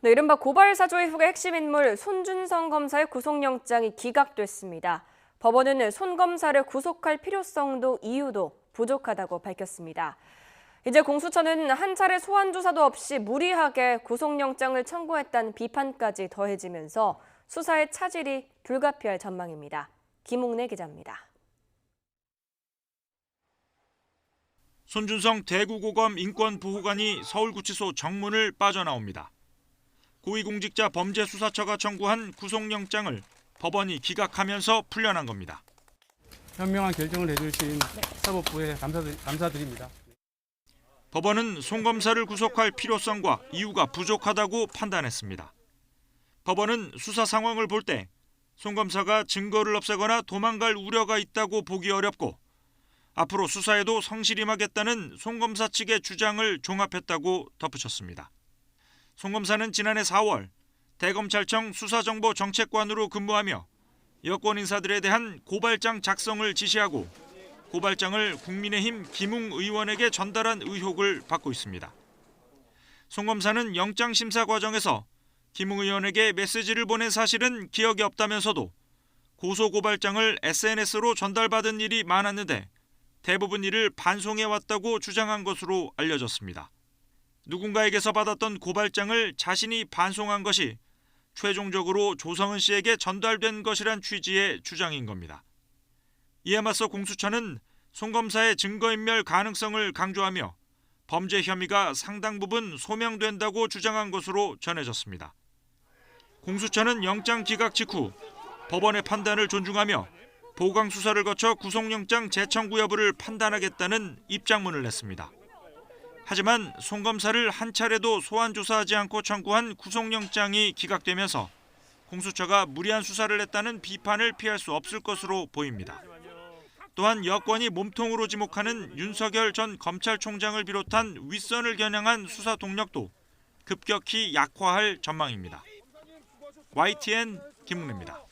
네, 이른바 고발사주 이후의 핵심 인물 손준성 검사의 구속영장이 기각됐습니다. 법원은 손 검사를 구속할 필요성도 이유도 부족하다고 밝혔습니다. 이제 공수처는 한 차례 소환 조사도 없이 무리하게 구속영장을 청구했다는 비판까지 더해지면서 수사의 차질이 불가피할 전망입니다. 김웅래 기자입니다. 손준성 대구고검 인권보호관이 서울구치소 정문을 빠져나옵니다. 고위공직자 범죄수사처가 청구한 구속영장을 법원이 기각하면서 풀려난 겁니다. 현명한 결정을 해주신 사법부에 감사드립니다. 법원은 손 검사를 구속할 필요성과 이유가 부족하다고 판단했습니다. 법원은 수사 상황을 볼 때 손 검사가 증거를 없애거나 도망갈 우려가 있다고 보기 어렵고 앞으로 수사에도 성실임하겠다는 손 검사 측의 주장을 종합했다고 덧붙였습니다. 손 검사는 지난해 4월 대검찰청 수사정보정책관으로 근무하며 여권 인사들에 대한 고발장 작성을 지시하고 고발장을 국민의힘 김웅 의원에게 전달한 의혹을 받고 있습니다. 손 검사는 영장심사 과정에서 김웅 의원에게 메시지를 보낸 사실은 기억이 없다면서도 고소고발장을 SNS로 전달받은 일이 많았는데 대부분 일을 반송해왔다고 주장한 것으로 알려졌습니다. 누군가에게서 받았던 고발장을 자신이 반송한 것이 최종적으로 조성은 씨에게 전달된 것이란 취지의 주장인 겁니다. 이에 맞서 공수처는 손 검사의 증거인멸 가능성을 강조하며 범죄 혐의가 상당 부분 소명된다고 주장한 것으로 전해졌습니다. 공수처는 영장 기각 직후 법원의 판단을 존중하며 보강 수사를 거쳐 구속영장 재청구 여부를 판단하겠다는 입장문을 냈습니다. 하지만 손 검사를 한 차례도 소환 조사하지 않고 청구한 구속영장이 기각되면서 공수처가 무리한 수사를 했다는 비판을 피할 수 없을 것으로 보입니다. 또한 여권이 몸통으로 지목하는 윤석열 전 검찰총장을 비롯한 윗선을 겨냥한 수사 동력도 급격히 약화할 전망입니다. YTN 김웅래입니다.